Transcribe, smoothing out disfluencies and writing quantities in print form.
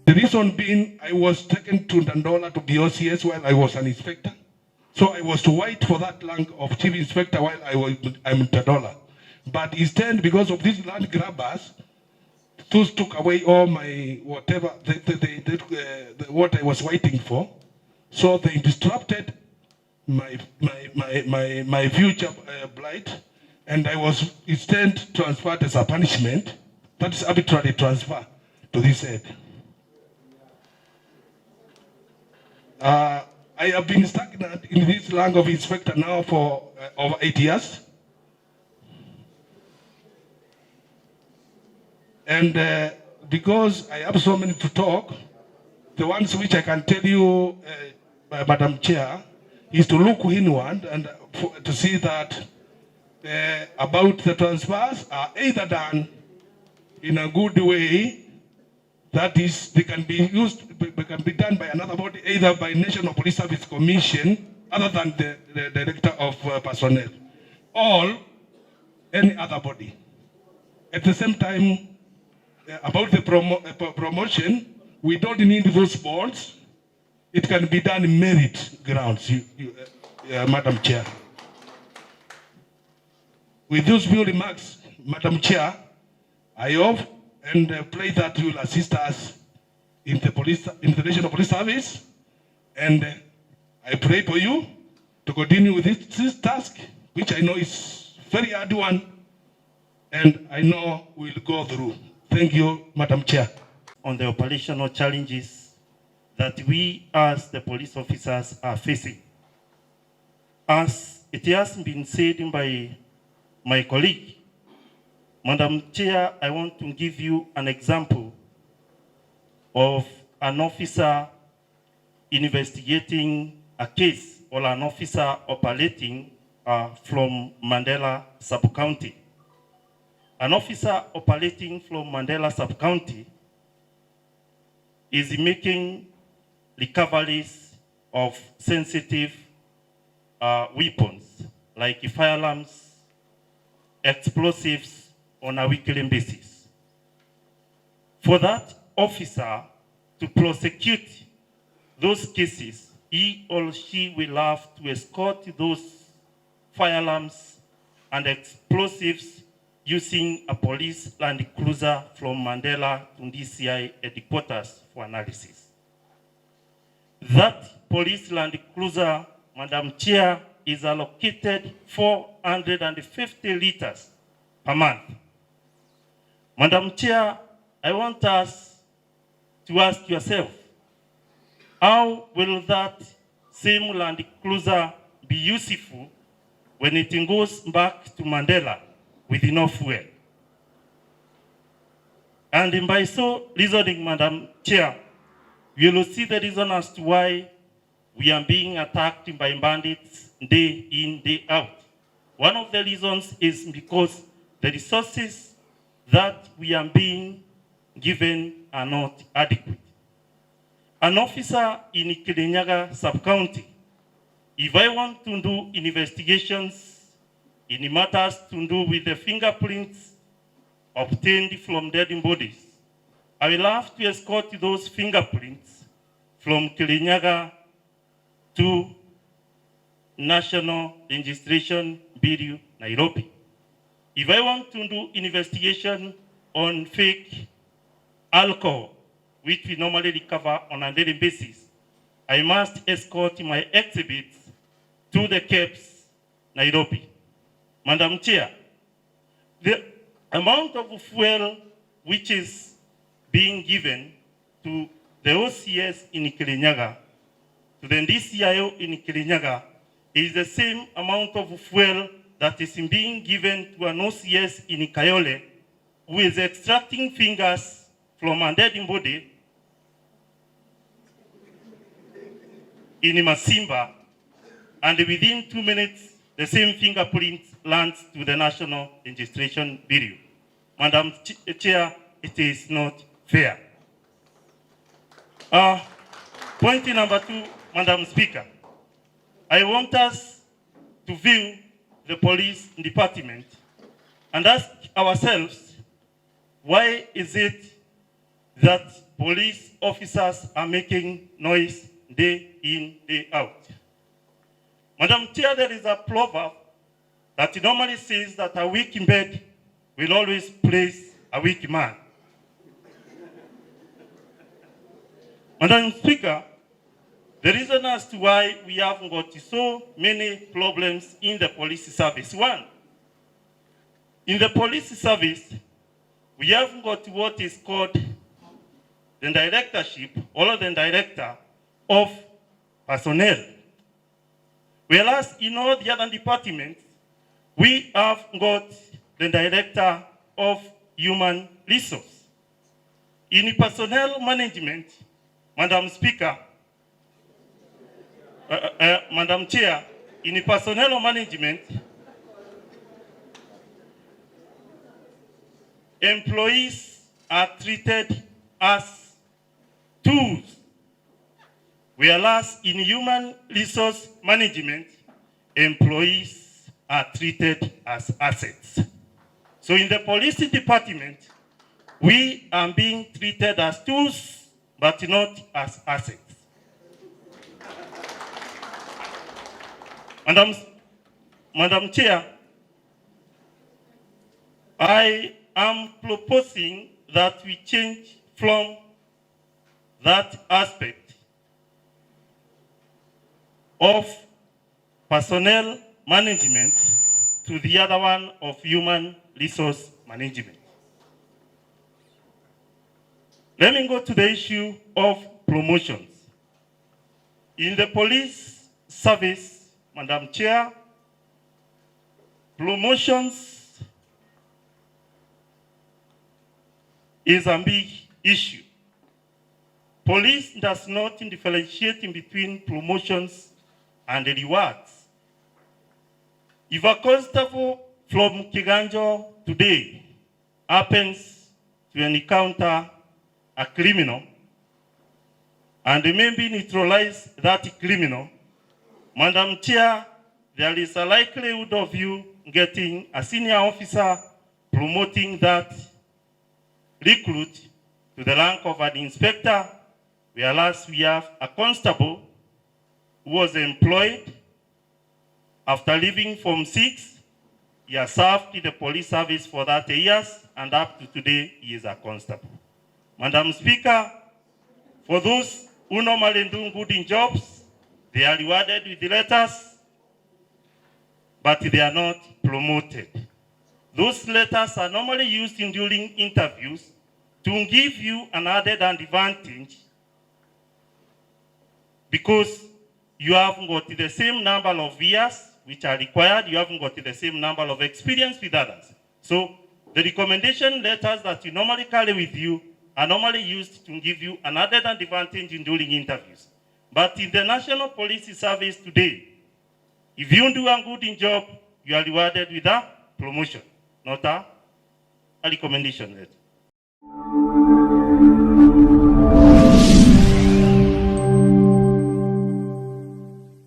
The reason being, I was taken to Dandola to be OCS while I was an inspector. So I was to wait for that rank of chief inspector while I'm in Dandola. But instead, because of these land grabbers, those took away all my whatever, what I was waiting for. So they disrupted my future blight, and I was instead transferred as a punishment. That is arbitrary transfer to this head. I have been stagnant in this rank of inspector now for over 8 years. And because I have so many to talk, the ones which I can tell you, Madam Chair, is to look inward and to see that about the transfers are either done in a good way, that is, they can be done by another body, either by National Police Service Commission, other than the Director of Personnel, or any other body. At the same time, about the promotion, we don't need those boards. It can be done in merit grounds, Madam Chair. With those few remarks, Madam Chair, I hope and pray that you will assist us in the National Police Service, and I pray for you to continue with this task, which I know is very hard one, and I know we'll go through. Thank you, Madam Chair. On the operational challenges that we as the police officers are facing. As it has been said by my colleague, Madam Chair, I want to give you an example of an officer investigating a case or an officer operating from Mandela Sub-County. An officer operating from Mandela Sub-County is making recoveries of sensitive weapons like firearms, explosives on a weekly basis. For that officer to prosecute those cases, he or she will have to escort those firearms and explosives using a police land cruiser from Mandela to DCI headquarters for analysis. That police land cruiser, Madam Chair, is allocated 450 liters per month. Madam Chair, I want us to ask yourself, how will that same land cruiser be useful when it goes back to Mandela with enough fuel? And by so reasoning, Madam Chair, you will see the reason as to why we are being attacked by bandits day in, day out. One of the reasons is because the resources that we are being given are not adequate. An officer in Kirinyaga sub-county, if I want to do investigations in matters to do with the fingerprints obtained from dead bodies, I will have to escort those fingerprints from Kirinyaga to National Registration Bureau, Nairobi. If I want to do investigation on fake alcohol, which we normally recover on a daily basis, I must escort my exhibits to the Capes, Nairobi. Madam Chair, the amount of fuel which is being given to the OCS in Kirinyaga, to the DCIO in Kirinyaga, is the same amount of fuel that is being given to an OCS in Kayole, who is extracting fingers from a dead body in Masimba, and within 2 minutes, the same fingerprint lands to the National Registration Bureau. Madam Chair, it is not fair. Point number 2, Madam Speaker, I want us to view the police department and ask ourselves, why is it that police officers are making noise day in, day out? Madam Chair, there is a proverb that normally says that a weak in bed will always praise a weak man. Madam Speaker, the reason as to why we have got so many problems in the police service. One, in the police service, we have got what is called the directorship or the director of personnel. Whereas in all the other departments, we have got the director of human resource. In personnel management, Madam Speaker, Madam Chair, in personnel management, employees are treated as tools, whereas in human resource management, employees are treated as assets. So in the police department, we are being treated as tools, but not as assets. Madam Chair, I am proposing that we change from that aspect of personnel management to the other one of human resource management. Let me go to the issue of promotions. In the police service, Madam Chair, promotions is a big issue. Police does not differentiate in between promotions and rewards. If a constable from Kiganjo today happens to encounter a criminal and maybe neutralize that criminal, Madam Chair, there is a likelihood of you getting a senior officer promoting that recruit to the rank of an inspector, whereas we have a constable who was employed after leaving Form 6. He has served in the police service for 30 years, and up to today, he is a constable. Madam Speaker, for those who normally do good in jobs, they are rewarded with letters, but they are not promoted. Those letters are normally used during interviews to give you an added advantage because you haven't got the same number of years which are required, you haven't got the same number of experience with others. So the recommendation letters that you normally carry with you are normally used to give you an added advantage during interviews. But in the National Police Service today, if you do a good job, you are rewarded with a promotion, not a recommendation letter.